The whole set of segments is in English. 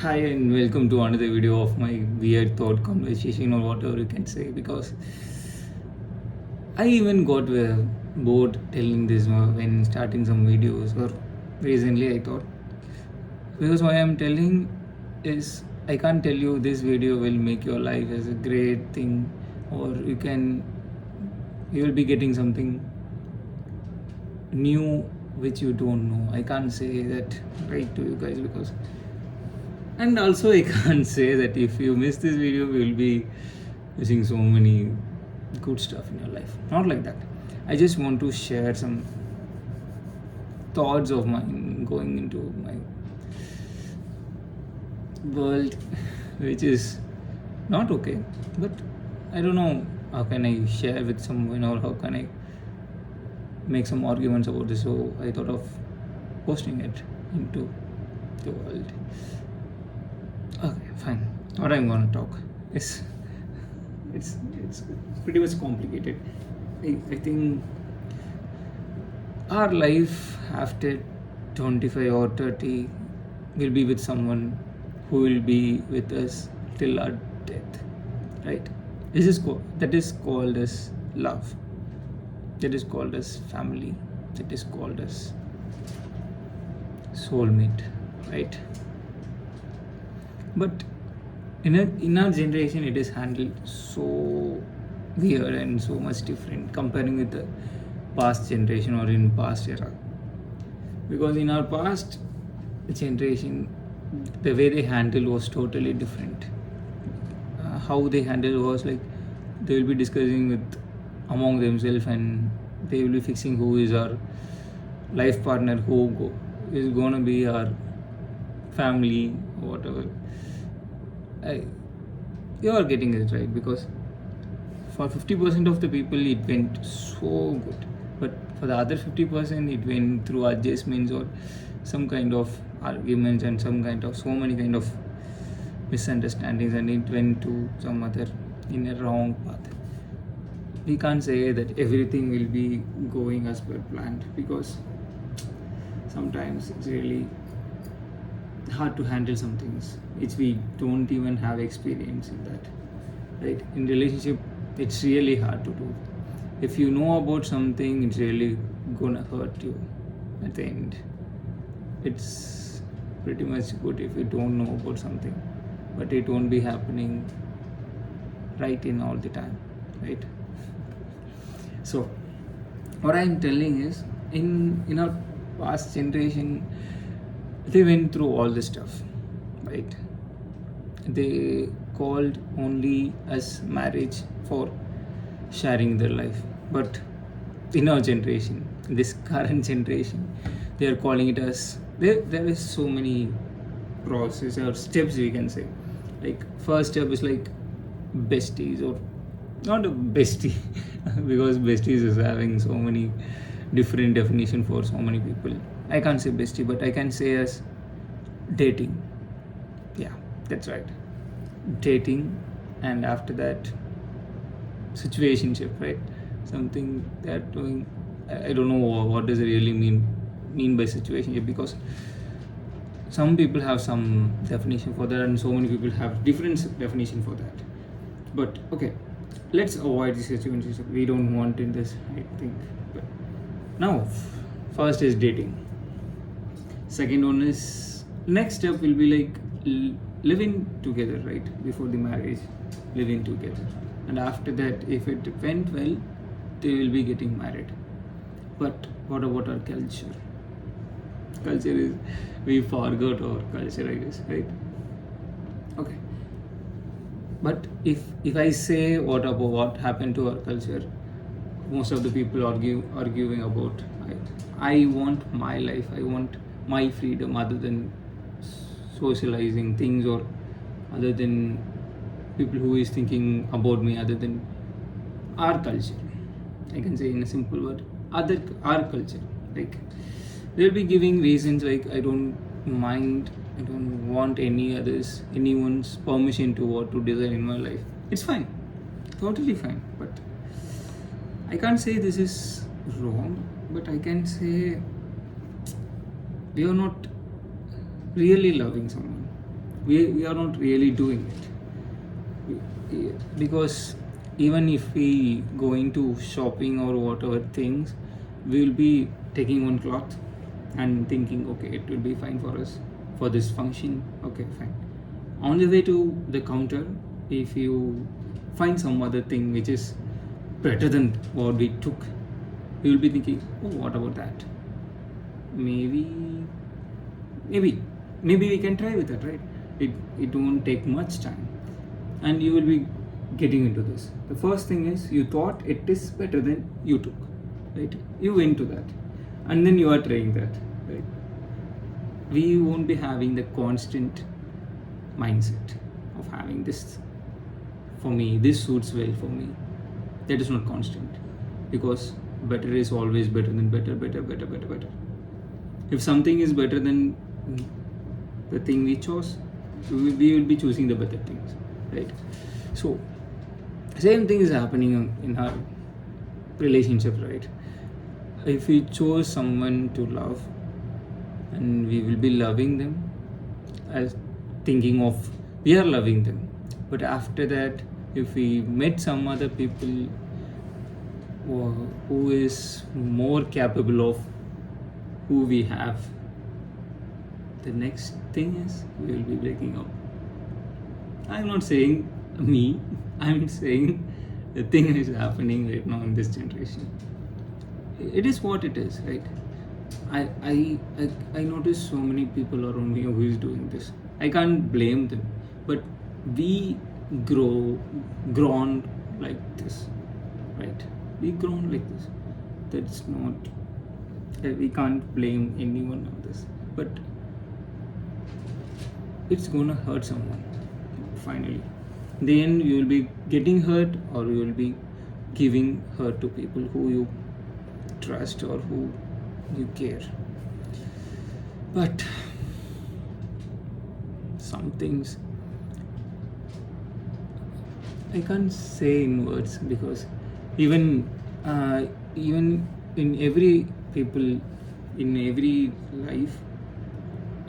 Hi and welcome to another video of my weird thought conversation or whatever you can say, because I even got bored telling this when starting some videos, or recently I thought, because why I'm telling is I can't tell you this video will make your life as a great thing, or you will be getting something new which you don't know. I can't say that right to you guys, because and also I can't say that if you miss this video you will be missing so many good stuff in your life. Not like that. I just want to share some thoughts of mine going into my world, which is not okay, but I don't know how can I share with someone, or how can I make some arguments about this. So I thought of posting it into the world. Okay, fine. What I'm gonna talk is it's pretty much complicated. I think our life after 25 or 30 will be with someone who will be with us till our death, right? That is called as love. That is called as family. That is called as soulmate, right? But in our generation, it is handled so weird and so much different comparing with the past generation or in past era. Because in our past generation, the way they handled was totally different. How they handled was like they will be discussing with among themselves, and they will be fixing who is our life partner, is gonna be our family, whatever. You are getting it right, because for 50% of the people it went so good, but for the other 50% it went through adjustments or some kind of arguments and so many kind of misunderstandings, and it went to some other in a wrong path. We can't say that everything will be going as per planned, because sometimes it's really hard to handle some things which we don't even have experience in that, right? In relationship, it's really hard to do. If you know about something, it's really gonna hurt you at the end. It's pretty much good if you don't know about something, but it won't be happening right in all the time, right? So what I'm telling is, in our past generation, they went through all this stuff, right? They called only as marriage for sharing their life, but in our generation, this current generation, they are calling it as there is so many process or steps, we can say. Like first step is like besties, or not a bestie because besties is having so many different definition for so many people. I can't say bestie, but I can say as dating. Yeah, that's right, dating. And after that, situationship, right? Something they're doing. I don't know what does it really mean by situationship, because some people have some definition for that and so many people have different definition for that. But okay, let's avoid the situationship. We don't want in this, I think. But now, first is dating. Second one is, next step will be like living together, right? Before the marriage, living together. And after that, if it went well, they will be getting married. But what about our culture? Culture is, we forgot our culture, I guess, right? Okay. But if I say what happened to our culture, most of the people arguing about, right? I want my life, I want my freedom, other than socializing things, or other than people who is thinking about me, other than our culture. I can say in a simple word, our culture. Like they'll be giving reasons like, I don't mind, I don't want anyone's permission to what to desire in my life. It's fine, totally fine. But I can't say this is wrong, but I can say we are not really loving someone. we are not really doing it. Because even if we go into shopping or whatever things, we will be taking one cloth and thinking, okay, it will be fine for us for this function. Okay, fine. On the way to the counter, if you find some other thing which is better than what we took, you will be thinking, oh, what about that? Maybe we can try with that, right? It won't take much time, and you will be getting into this. The first thing is, you thought it is better than you took, right? You went to that, and then you are trying that, right? We won't be having the constant mindset of having this. For me, this suits well for me. That is not constant, because better is always better than better. If something is better than the thing we chose, we will be choosing the better things, right? So same thing is happening in our relationship, right? If we chose someone to love, and we will be loving them as thinking of we are loving them, but after that, if we met some other people who is more capable of who we have, the next thing is we will be breaking up. I'm not saying me, I'm saying the thing is happening right now in this generation. It is what it is, right? I notice so many people around me who is doing this. I can't blame them, but we grown like this, right? We grown like this. That's not. We can't blame anyone on this, but it's gonna hurt someone. Finally, then you will be getting hurt, or you will be giving hurt to people who you trust or who you care. But some things I can't say in words, because even in every people in every life,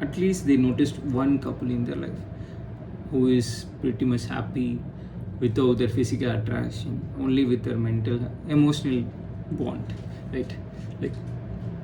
at least they noticed one couple in their life who is pretty much happy without their physical attraction, only with their emotional bond, right? Like,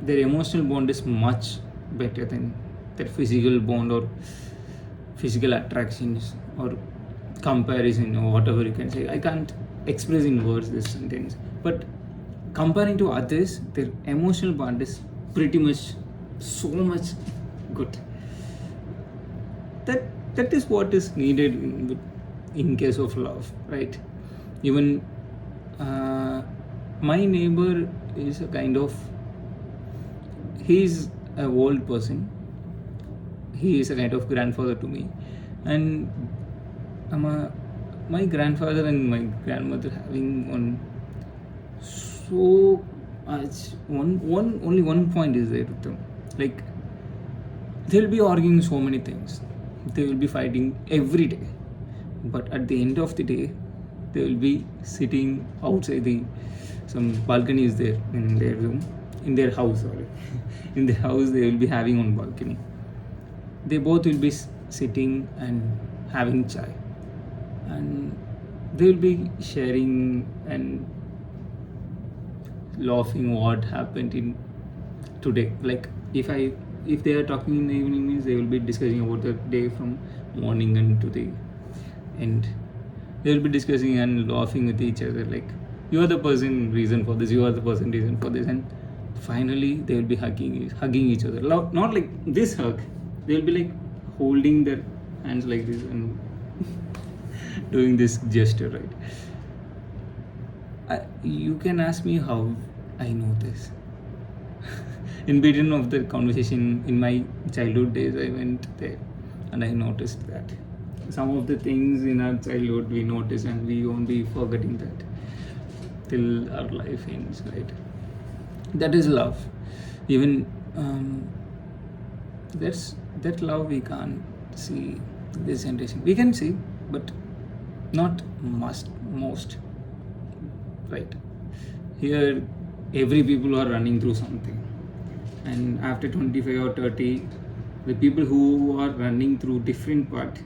their emotional bond is much better than their physical bond or physical attractions or comparison or whatever you can say. I can't express in words this sentence, but comparing to others, their emotional bond is pretty much so much good. That is what is needed in case of love, right? Even my neighbor is a kind of, he's a old person. He is a kind of grandfather to me, and my grandfather and my grandmother having so much only one point is there with them. Like, they'll be arguing so many things, they will be fighting every day, but at the end of the day, they will be sitting outside some balcony is there in their room, in their house, sorry. In the house, they will be having one balcony. They both will be sitting and having chai, and they will be sharing and laughing what happened in today. Like, if they are talking in the evening, means they will be discussing about the day from morning and to the end. They will be discussing and laughing with each other, like, you are the person reason for this, you are the person reason for this, and finally they will be hugging each other. Not like this hug, they will be like holding their hands like this and doing this gesture, right? You can ask me how I know this. In between of the conversation, in my childhood days, I went there and I noticed that some of the things in our childhood we notice, and we won't be forgetting that till our life ends, right? That is love. Even that love we can't see in this generation. We can see, but not most, right? Here, every people are running through something, and after 25 or 30, the people who are running through different path,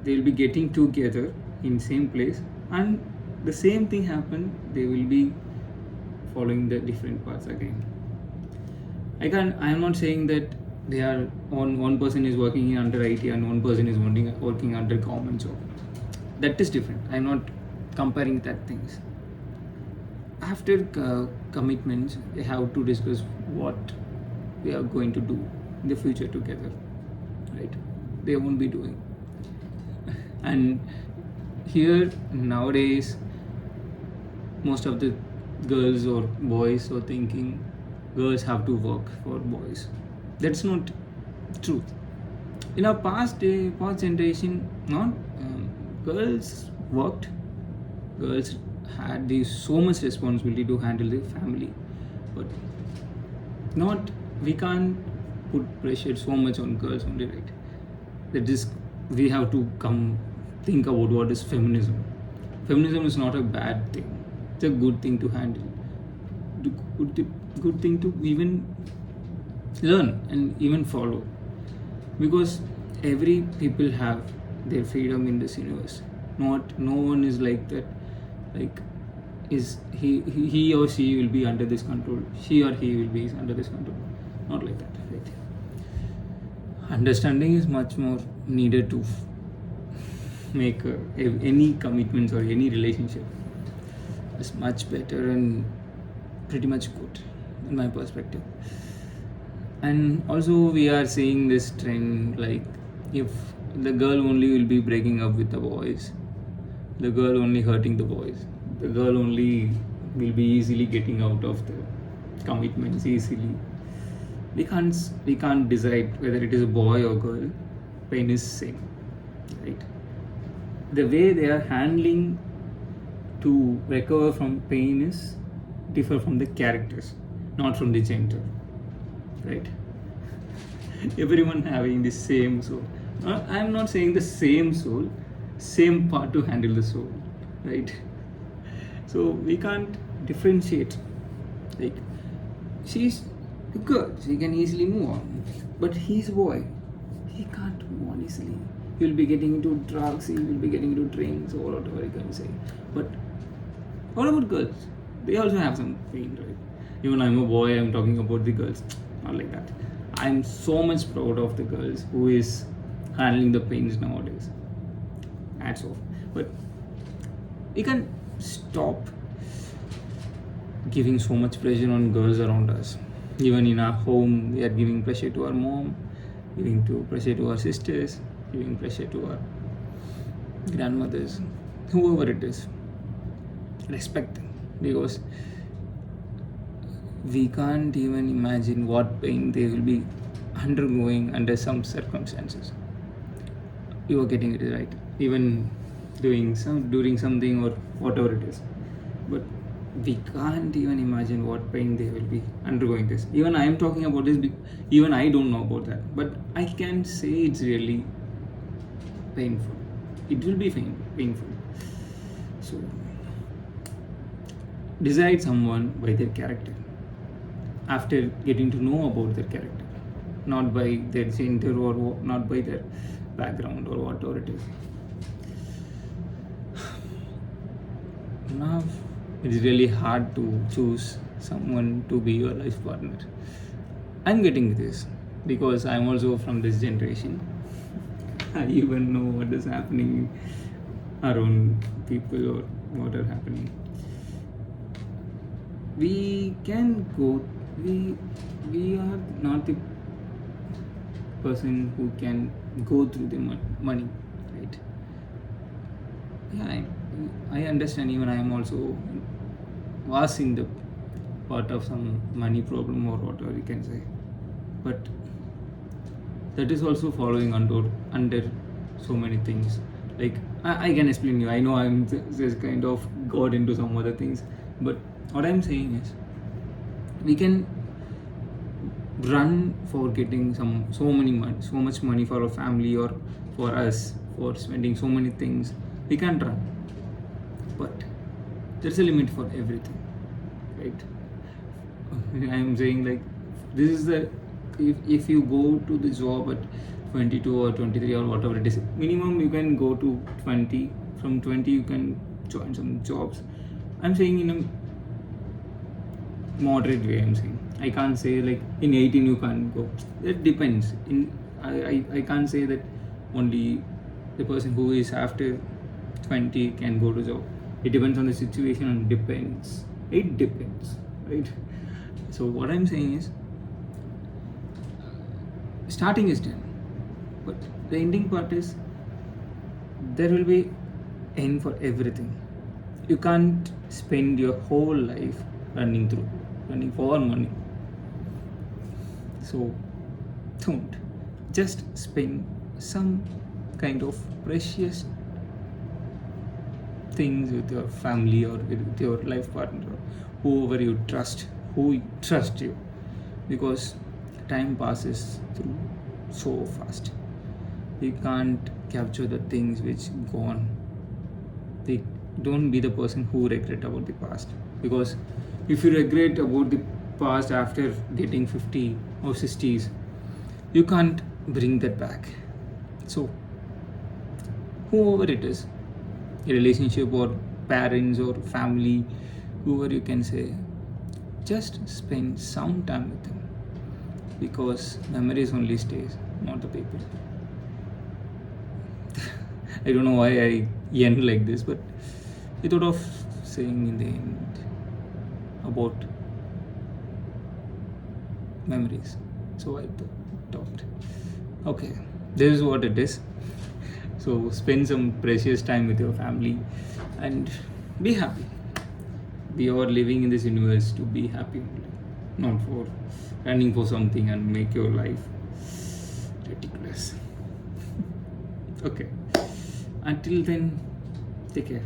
they will be getting together in same place, and the same thing happen, they will be following the different paths again. I am not saying that they are one person is working in under IT and one person is working under government job. That is different. I'm not comparing that things. After commitments, they have to discuss what we are going to do in the future together, right? They won't be doing. And here nowadays, most of the girls or boys are thinking girls have to work for boys. That's not truth. In our past generation, not girls worked. Girls had so much responsibility to handle the family, but not, we can't put pressure so much on girls only, right? That is, we have to come think about what is feminism. Feminism is not a bad thing. It's a good thing to handle. Good thing to even learn and even follow, because every people have their freedom in this universe. No one is like that. Like, is he or she will be under this control, she or he will be under this control. Not like that, right? Understanding is much more needed to make any commitments or any relationship is much better and pretty much good in my perspective. And also we are seeing this trend, like if the girl only will be breaking up with the boys, the girl only hurting the boys, the girl only will be easily getting out of the commitments easily. We can't decide whether it is a boy or girl. Pain is same, right? The way they are handling to recover from pain is differ from the characters, not from the gender, right? Everyone having the same soul. I'm not saying the same soul, same part to handle the soul, right? So we can't differentiate. Like, she's a girl, she can easily move on, but he's a boy, he can't move on easily. He will be getting into drugs, he will be getting into drinks, or whatever you can say. But what about girls? They also have some pain, right? Even I'm a boy, I'm talking about the girls. Not like that. I'm so much proud of the girls who is handling the pains nowadays. Hats off. But we can stop giving so much pressure on girls around us. Even in our home, we are giving pressure to our mom, giving pressure to our sisters, giving pressure to our grandmothers, whoever it is. Respect them, because we can't even imagine what pain they will be undergoing under some circumstances. You are getting it right, even doing something or whatever it is. But we can't even imagine what pain they will be undergoing this. Even I am talking about this, even I don't know about that, but I can say it's really painful. It will be painful. So decide someone by their character, after getting to know about their character, not by their gender or not by their background or whatever it is. Now it's really hard to choose someone to be your life partner. I'm getting this because I'm also from this generation. I even know what is happening around people or what are happening. We can go, we are not the person who can go through the money, right? Yeah, I understand. Even I am also was in the part of some money problem or whatever you can say, but that is also following under so many things. Like I can explain you. I know I'm just kind of got into some other things, but what I'm saying is we can run for getting so much money for our family or for us, for spending so many things. We can run, but there's a limit for everything, right? I'm saying, like, this is the if you go to the job at 22 or 23 or whatever it is, minimum you can go to 20. From 20 you can join some jobs. I'm saying in a moderate way. I'm saying I can't say like in 18 you can't go. It depends. I can't say that only the person who is after 20 can go to job. It depends on the situation and depends. It depends, right? So what I'm saying is, starting is done, but the ending part is there will be end for everything. You can't spend your whole life running for money. So don't. Just spend some kind of precious things with your family or with your life partner, whoever you trust, who trust you, because time passes through so fast. You can't capture the things which gone. Don't be the person who regret about the past, because if you regret about the past after getting 50 or 60s, you can't bring that back. So whoever it is, a relationship or parents or family, whoever you can say, just spend some time with them, because memories only stays, not the people. I don't know why I end like this, but I thought of saying in the end about memories. So I talked. Okay, this is what it is. So spend some precious time with your family and be happy. We are living in this universe to be happy only, not for running for something and make your life ridiculous. Okay. Until then, take care.